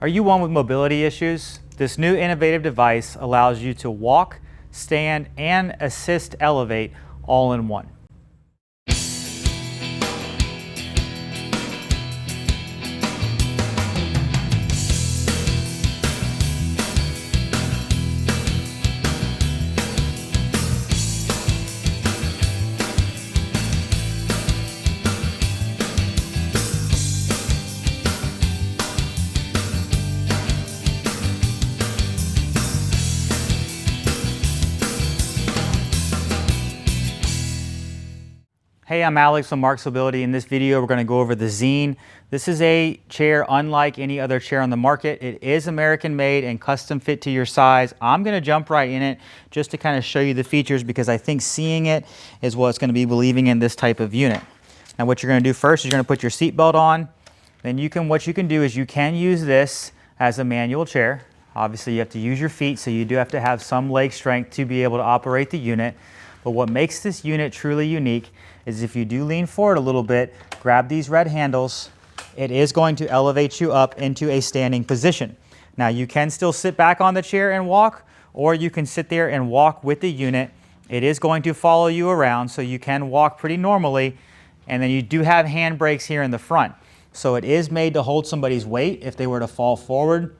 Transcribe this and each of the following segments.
Are you one with mobility issues? This new innovative device allows you to walk, stand, and assist elevate all in one. Hey, I'm Alex from Marcs Mobility. In this video, we're going to go over the Zeen. This is a chair unlike any other chair on the market. It is American made and custom fit to your size. I'm going to jump right in it just to kind of show you the features because I think seeing it is what's going to be believing in this type of unit. Now what you're going to do first is you're going to put your seatbelt on. Then what you can do is you can use this as a manual chair. Obviously you have to use your feet, so you do have to have some leg strength to be able to operate the unit. But what makes this unit truly unique is if you do lean forward a little bit, grab these red handles, it is going to elevate you up into a standing position. Now you can still sit back on the chair and walk, or you can sit there and walk with the unit. It is going to follow you around, so you can walk pretty normally. And then you do have hand brakes here in the front. So it is made to hold somebody's weight if they were to fall forward.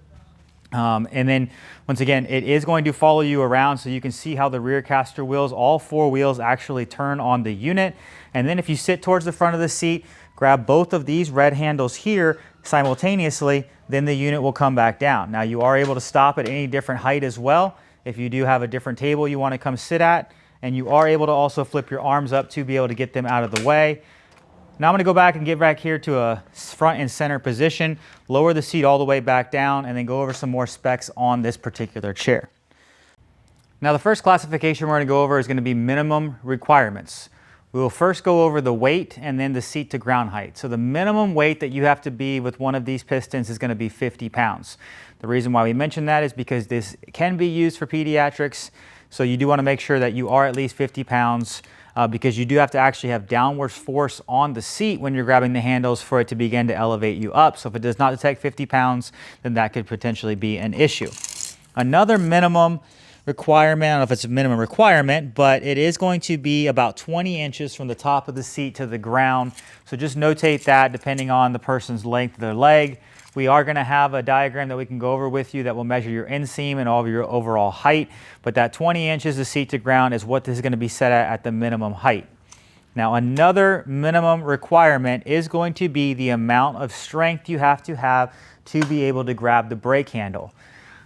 And then once again, it is going to follow you around, so you can see how the rear caster wheels, all four wheels actually turn on the unit. And then if you sit towards the front of the seat, grab both of these red handles here simultaneously, then the unit will come back down. Now you are able to stop at any different height as well. If you do have a different table you want to come sit at, and you are able to also flip your arms up to be able to get them out of the way. Now I'm going to go back and get back here to a front and center position, lower the seat all the way back down, and then go over some more specs on this particular chair. Now the first classification we're going to go over is going to be minimum requirements. We will first go over the weight and then the seat to ground height. So the minimum weight that you have to be with one of these pistons is going to be 50 pounds. The reason why we mention that is because this can be used for pediatrics, so you do want to make sure that you are at least 50 pounds. Because you do have to actually have downward force on the seat when you're grabbing the handles for it to begin to elevate you up. So if it does not detect 50 pounds, then that could potentially be an issue. Another minimum requirement, I don't know if it's a minimum requirement, but it is going to be about 20 inches from the top of the seat to the ground. So just notate that depending on the person's length of their leg. We are going to have a diagram that we can go over with you that will measure your inseam and all of your overall height. But that 20 inches of seat to ground is what this is going to be set at the minimum height. Now another minimum requirement is going to be the amount of strength you have to be able to grab the brake handle.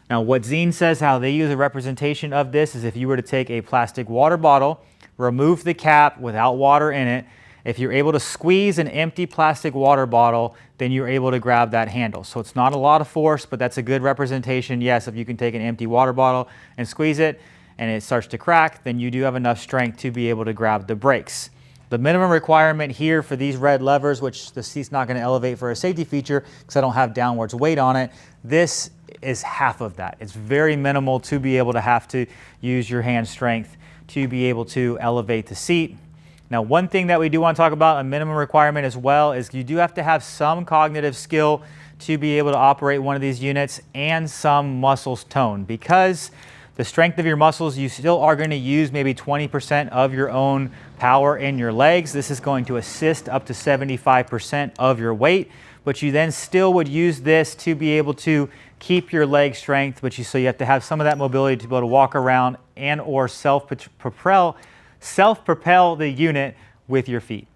Now what Zeen says, how they use a representation of this is if you were to take a plastic water bottle, remove the cap without water in it, if you're able to squeeze an empty plastic water bottle, then you're able to grab that handle. So it's not a lot of force, but that's a good representation. Yes, if you can take an empty water bottle and squeeze it and it starts to crack, then you do have enough strength to be able to grab the brakes. The minimum requirement here for these red levers, which the seat's not going to elevate for a safety feature because I don't have downwards weight on it, this is half of that. It's very minimal to be able to have to use your hand strength to be able to elevate the seat. Now, one thing that we do want to talk about, a minimum requirement as well, is you do have to have some cognitive skill to be able to operate one of these units and some muscles tone, because the strength of your muscles, you still are going to use maybe 20% of your own power in your legs. This is going to assist up to 75% of your weight, but you then still would use this to be able to keep your leg strength, so you have to have some of that mobility to be able to walk around and or self-propel the unit with your feet.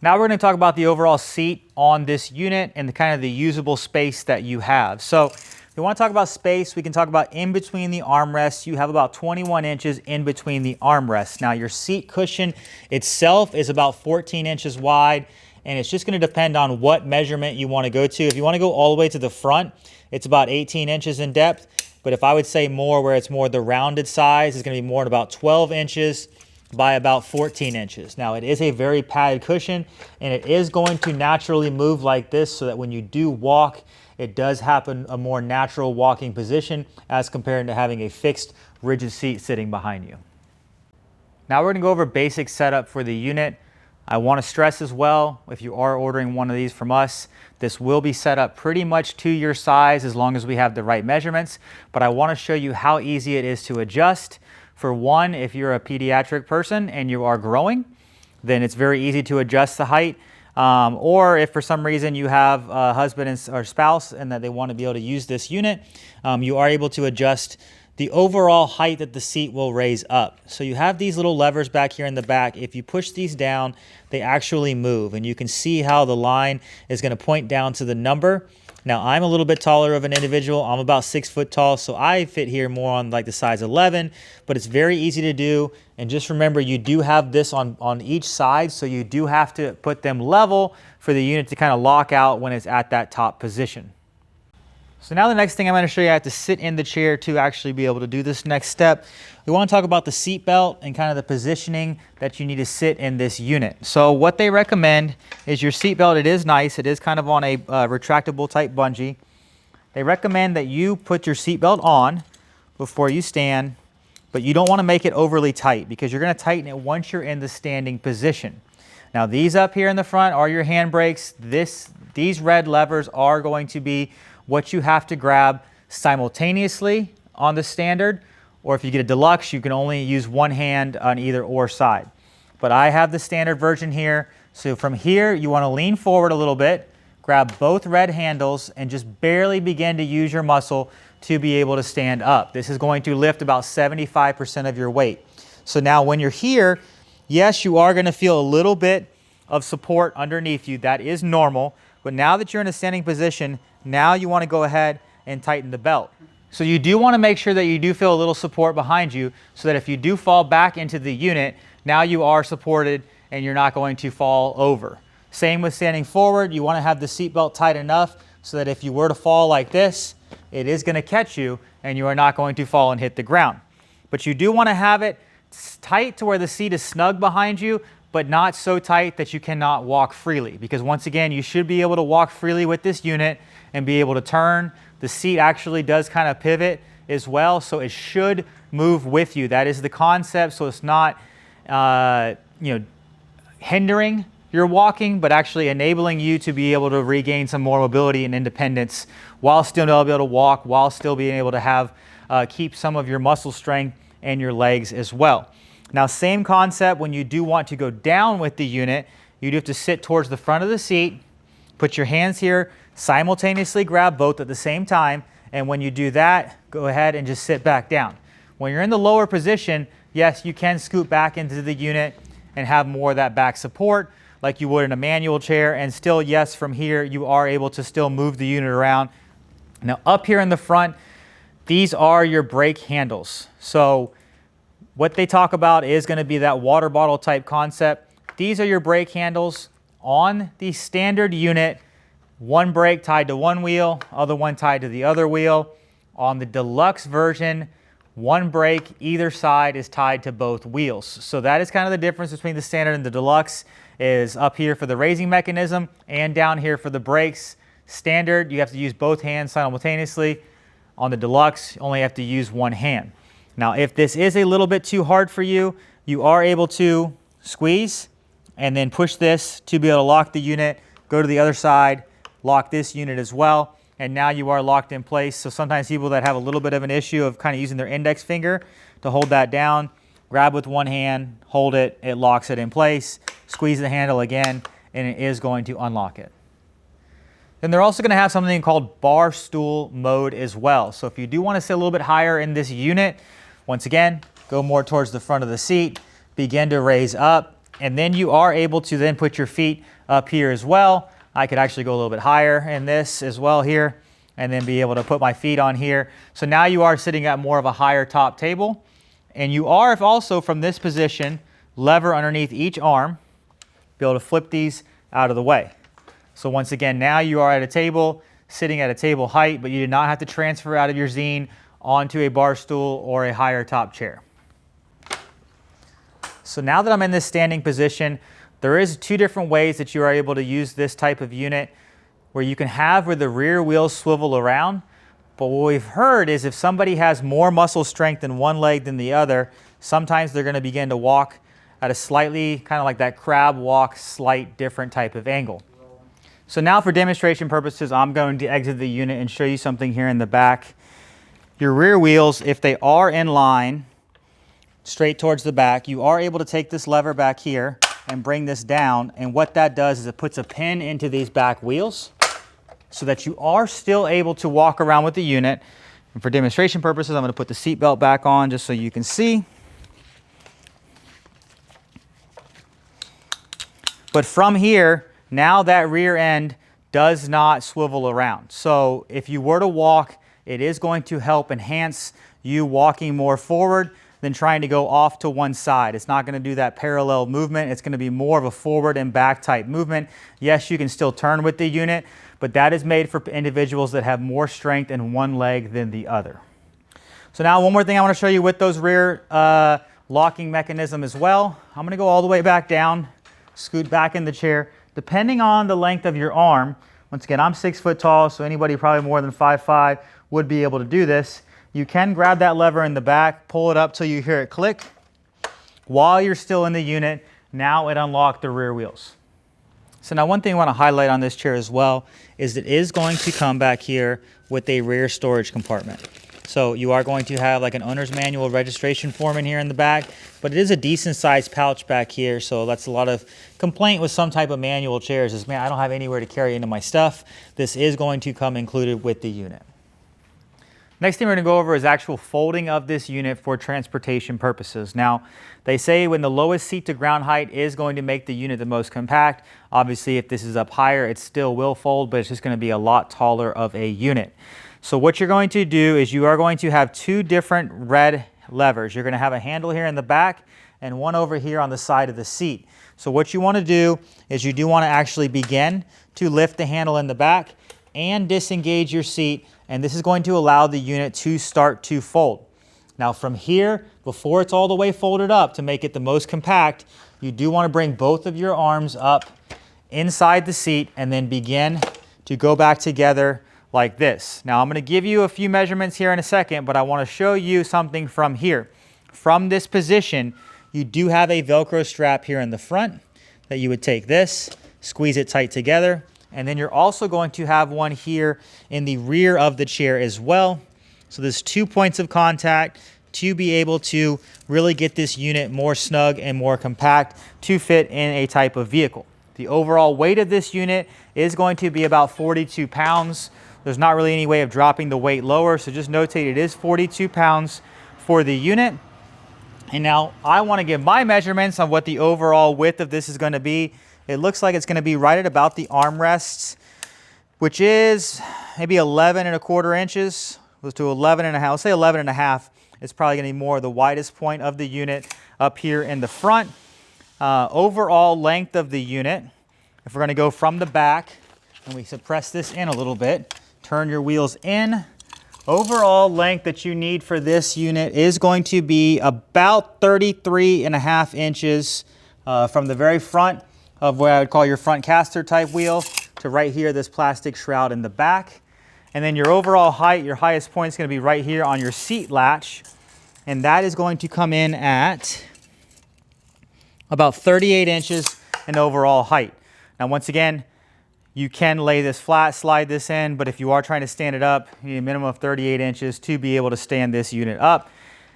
Now we're going to talk about the overall seat on this unit and the kind of the usable space that you have. So if we want to talk about space, we can talk about in between the armrests. You have about 21 inches in between the armrests. Now your seat cushion itself is about 14 inches wide, and it's just going to depend on what measurement you want to go to. If you want to go all the way to the front, it's about 18 inches in depth. But if I would say more where it's more the rounded size, it's going to be more at about 12 inches by about 14 inches. Now it is a very padded cushion, and it is going to naturally move like this so that when you do walk, it does happen a more natural walking position as compared to having a fixed rigid seat sitting behind you. Now we're going to go over basic setup for the unit. I want to stress as well, if you are ordering one of these from us, this will be set up pretty much to your size as long as we have the right measurements. But I want to show you how easy it is to adjust. For one, if you're a pediatric person and you are growing, then it's very easy to adjust the height. Or if for some reason you have a husband or spouse and that they want to be able to use this unit, you are able to adjust the overall height that the seat will raise up. So you have these little levers back here in the back. If you push these down, they actually move, and you can see how the line is going to point down to the number. Now, I'm a little bit taller of an individual. I'm about 6 foot tall, so I fit here more on like the size 11, but it's very easy to do. And just remember, you do have this on each side, so you do have to put them level for the unit to kind of lock out when it's at that top position. So now the next thing I'm going to show you, I have to sit in the chair to actually be able to do this next step. We want to talk about the seat belt and kind of the positioning that you need to sit in this unit. So what they recommend is your seat belt. It is nice. It is kind of on a retractable type bungee. They recommend that you put your seat belt on before you stand, but you don't want to make it overly tight because you're going to tighten it once you're in the standing position. Now these up here in the front are your handbrakes. These red levers are going to be what you have to grab simultaneously on the standard, or if you get a deluxe, you can only use one hand on either or side. But I have the standard version here. So from here, you want to lean forward a little bit, grab both red handles, and just barely begin to use your muscle to be able to stand up. This is going to lift about 75% of your weight. So now when you're here, yes, you are going to feel a little bit of support underneath you. That is normal. But now that you're in a standing position, now you want to go ahead and tighten the belt. So you do want to make sure that you do feel a little support behind you so that if you do fall back into the unit, now you are supported and you're not going to fall over. Same with standing forward. You want to have the seat belt tight enough so that if you were to fall like this, it is going to catch you and you are not going to fall and hit the ground. But you do want to have it tight to where the seat is snug behind you, but not so tight that you cannot walk freely. Because once again, you should be able to walk freely with this unit and be able to turn. The seat actually does kind of pivot as well, so it should move with you. That is the concept, so it's not hindering your walking, but actually enabling you to be able to regain some more mobility and independence while still being able to walk, while still being able to have keep some of your muscle strength and your legs as well. Now, same concept when you do want to go down with the unit, you do have to sit towards the front of the seat, put your hands here, simultaneously grab both at the same time, and when you do that, go ahead and just sit back down. When you're in the lower position, yes, you can scoot back into the unit and have more of that back support like you would in a manual chair, and still, yes, from here, you are able to still move the unit around. Now, up here in the front, these are your brake handles. So what they talk about is going to be that water bottle type concept. These are your brake handles on the standard unit. One brake tied to one wheel, other one tied to the other wheel. On the deluxe version, one brake either side is tied to both wheels. So that is kind of the difference between the standard and the deluxe, is up here for the raising mechanism and down here for the brakes. Standard, you have to use both hands simultaneously. On the deluxe, you only have to use one hand. Now, if this is a little bit too hard for you, you are able to squeeze and then push this to be able to lock the unit, go to the other side, lock this unit as well, and now you are locked in place. So sometimes people that have a little bit of an issue of kind of using their index finger to hold that down, grab with one hand, hold it, it locks it in place, squeeze the handle again, and it is going to unlock it. Then they're also going to have something called Barstool mode as well. So if you do want to sit a little bit higher in this unit, once again, go more towards the front of the seat, begin to raise up, and then you are able to then put your feet up here as well. I could actually go a little bit higher in this as well here, and then be able to put my feet on here. So now you are sitting at more of a higher top table, and you are also from this position, lever underneath each arm, be able to flip these out of the way. So once again, now you are at a table, sitting at a table height, but you did not have to transfer out of your Zeen onto a bar stool or a higher top chair. So now that I'm in this standing position, there is two different ways that you are able to use this type of unit, where you can have where the rear wheels swivel around. But what we've heard is if somebody has more muscle strength in one leg than the other, sometimes they're going to begin to walk at a slightly kind of like that crab walk, slight different type of angle. So now for demonstration purposes, I'm going to exit the unit and show you something here in the back. Your rear wheels, if they are in line straight towards the back, you are able to take this lever back here and bring this down, and what that does is it puts a pin into these back wheels so that you are still able to walk around with the unit. And for demonstration purposes, I'm going to put the seat belt back on just so you can see. But from here, now that rear end does not swivel around. So if you were to walk, it is going to help enhance you walking more forward than trying to go off to one side. It's not going to do that parallel movement. It's going to be more of a forward and back type movement. Yes, you can still turn with the unit, but that is made for individuals that have more strength in one leg than the other. So now one more thing I want to show you with those rear locking mechanism as well. I'm going to go all the way back down, scoot back in the chair. Depending on the length of your arm, once again, I'm 6 foot tall, so anybody probably more than 5'5" would be able to do this. You can grab that lever in the back, pull it up till you hear it click. While you're still in the unit, now it unlocked the rear wheels. So now one thing I want to highlight on this chair as well is it is going to come back here with a rear storage compartment. So you are going to have like an owner's manual registration form in here in the back, but it is a decent sized pouch back here. So that's a lot of complaint with some type of manual chairs is, man, I don't have anywhere to carry into my stuff. This is going to come included with the unit. Next thing we're going to go over is actual folding of this unit for transportation purposes. Now, they say when the lowest seat to ground height is going to make the unit the most compact. Obviously, if this is up higher, it still will fold, but it's just going to be a lot taller of a unit. So what you're going to do is you are going to have two different red levers. You're going to have a handle here in the back and one over here on the side of the seat. So what you want to do is you do want to actually begin to lift the handle in the back and disengage your seat, and this is going to allow the unit to start to fold. Now from here, before it's all the way folded up to make it the most compact, you do want to bring both of your arms up inside the seat and then begin to go back together like this. Now I'm going to give you a few measurements here in a second, but I want to show you something from here. From this position, you do have a Velcro strap here in the front that you would take this, squeeze it tight together, and then you're also going to have one here in the rear of the chair as well. So there's 2 points of contact to be able to really get this unit more snug and more compact to fit in a type of vehicle. The overall weight of this unit is going to be about 42 pounds. There's not really any way of dropping the weight lower, so just notate it is 42 pounds for the unit. And now I want to give my measurements on what the overall width of this is going to be. It looks like it's going to be right at about the armrests, which is maybe 11¼ inches. Let's do 11 and a half. I'll say 11 and a half. It's probably going to be more the widest point of the unit up here in the front. Overall length of the unit, if we're going to go from the back and we suppress this in a little bit, turn your wheels in. Overall length that you need for this unit is going to be about 33½ inches from the very front of what I would call your front caster type wheel to right here, this plastic shroud in the back. And then your overall height, your highest point is going to be right here on your seat latch. And that is going to come in at about 38 inches in overall height. Now, once again, you can lay this flat, slide this in, but if you are trying to stand it up, you need a minimum of 38 inches to be able to stand this unit up.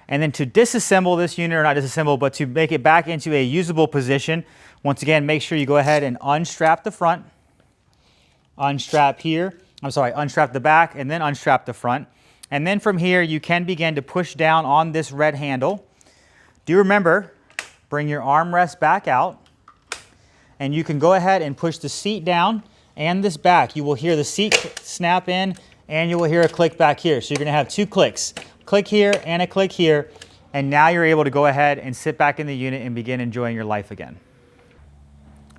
And then to disassemble this unit, or not disassemble, but to make it back into a usable position, once again, make sure you go ahead and unstrap the front, unstrap here, unstrap the back, and then unstrap the front. And then from here, you can begin to push down on this red handle. Do remember, bring your armrest back out, and you can go ahead and push the seat down and this back. You will hear the seat snap in, and you will hear a click back here. So you're gonna have 2 clicks. Click here and a click here, and now you're able to go ahead and sit back in the unit and begin enjoying your life again.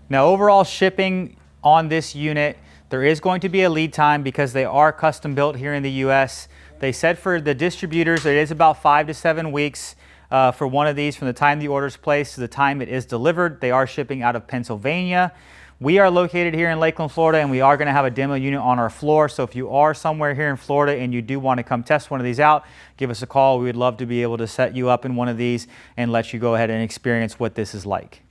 Now, overall shipping on this unit, there is going to be a lead time because they are custom built here in the US. They said for the distributors, it is about 5 to 7 weeks for one of these from the time the order is placed to the time it is delivered. They are shipping out of Pennsylvania. We are located here in Lakeland, Florida, and we are going to have a demo unit on our floor. So if you are somewhere here in Florida and you do want to come test one of these out, give us a call. We would love to be able to set you up in one of these and let you go ahead and experience what this is like.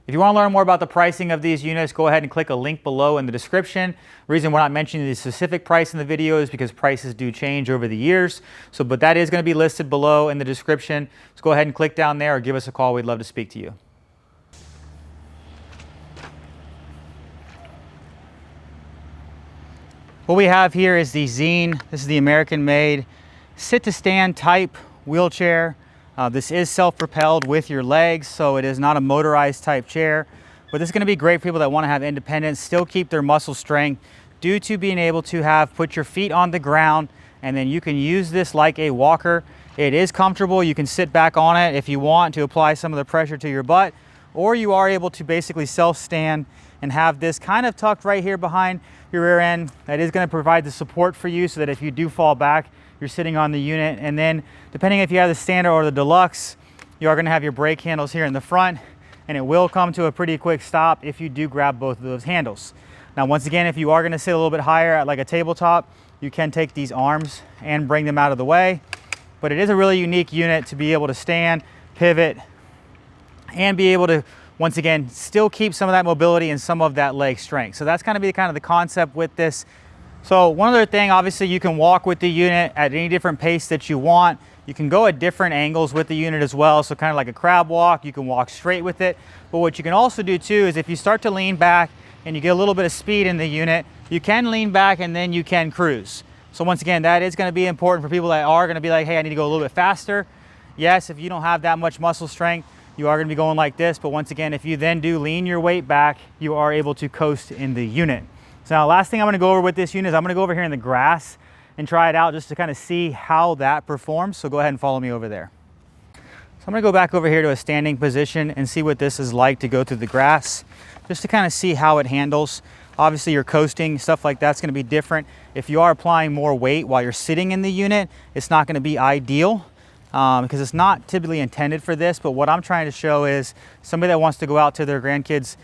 If you want to learn more about the pricing of these units, go ahead and click a link below in the description. The reason we're not mentioning the specific price in the video is because prices do change over the years. But that is going to be listed below in the description. So go ahead and click down there or give us a call. We'd love to speak to you. What we have here is the Zeen. This is the American-made sit-to-stand type wheelchair. This is self-propelled with your legs, so it is not a motorized type chair. But this is going to be great for people that want to have independence, still keep their muscle strength, due to being able to put your feet on the ground, and then you can use this like a walker. It is comfortable. You can sit back on it if you want to apply some of the pressure to your butt, or you are able to basically self-stand and have this kind of tucked right here behind your rear end. That is going to provide the support for you so that if you do fall back, you're sitting on the unit. And then depending if you have the standard or the deluxe, you are going to have your brake handles here in the front, and it will come to a pretty quick stop if you do grab both of those handles. Now, once again, if you are going to sit a little bit higher at like a tabletop, you can take these arms and bring them out of the way. But it is a really unique unit to be able to stand, pivot, and be able to, once again, still keep some of that mobility and some of that leg strength. So that's going to be kind of the concept with this. So one other thing, obviously you can walk with the unit at any different pace that you want. You can go at different angles with the unit as well. So kind of like a crab walk, you can walk straight with it. But what you can also do too is if you start to lean back and you get a little bit of speed in the unit, you can lean back and then you can cruise. So once again, that is going to be important for people that are going to be like, hey, I need to go a little bit faster. Yes, if you don't have that much muscle strength, you are going to be going like this. But once again, if you then do lean your weight back, you are able to coast in the unit. So now, last thing I'm going to go over with this unit is I'm going to go over here in the grass and try it out just to kind of see how that performs. So go ahead and follow me over there. So I'm going to go back over here to a standing position and see what this is like to go through the grass, just to kind of see how it handles. Obviously, you're coasting, stuff like that's going to be different. If you are applying more weight while you're sitting in the unit, it's not going to be ideal because it's not typically intended for this. But what I'm trying to show is somebody that wants to go out to their grandkids'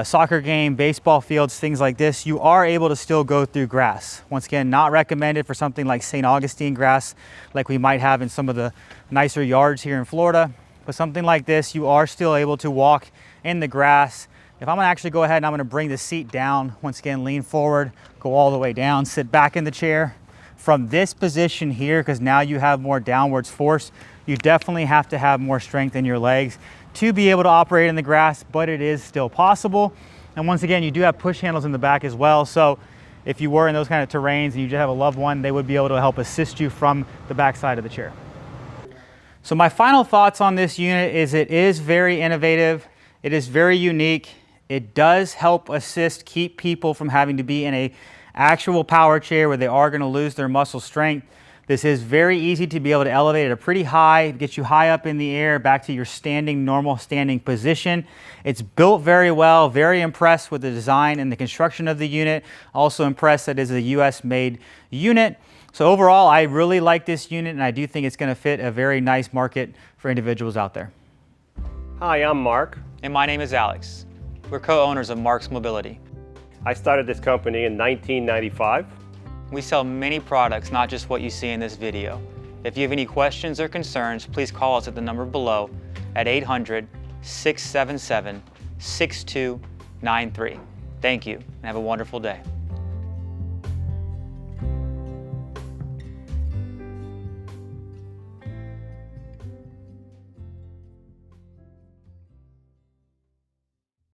soccer game, baseball fields, things like this, you are able to still go through grass. Once again, not recommended for something like St. Augustine grass, like we might have in some of the nicer yards here in Florida. But something like this, you are still able to walk in the grass. If I'm gonna actually go ahead and I'm gonna bring the seat down, once again, lean forward, go all the way down, sit back in the chair. From this position here, because now you have more downwards force, you definitely have to have more strength in your legs to be able to operate in the grass, but it is still possible. And once again, you do have push handles in the back as well. So if you were in those kind of terrains and you just have a loved one, they would be able to help assist you from the back side of the chair. So my final thoughts on this unit is it is very innovative. It is very unique. It does help assist keep people from having to be in a actual power chair where they are going to lose their muscle strength. This is very easy to be able to elevate at a pretty high, get you high up in the air, back to your standing, normal standing position. It's built very well, very impressed with the design and the construction of the unit. Also impressed that it is a US made unit. So overall, I really like this unit and I do think it's going to fit a very nice market for individuals out there. Hi, I'm Marc. And my name is Alex. We're co-owners of Marcs Mobility. I started this company in 1995. We sell many products, not just what you see in this video. If you have any questions or concerns, please call us at the number below at 800-677-6293. Thank you and have a wonderful day.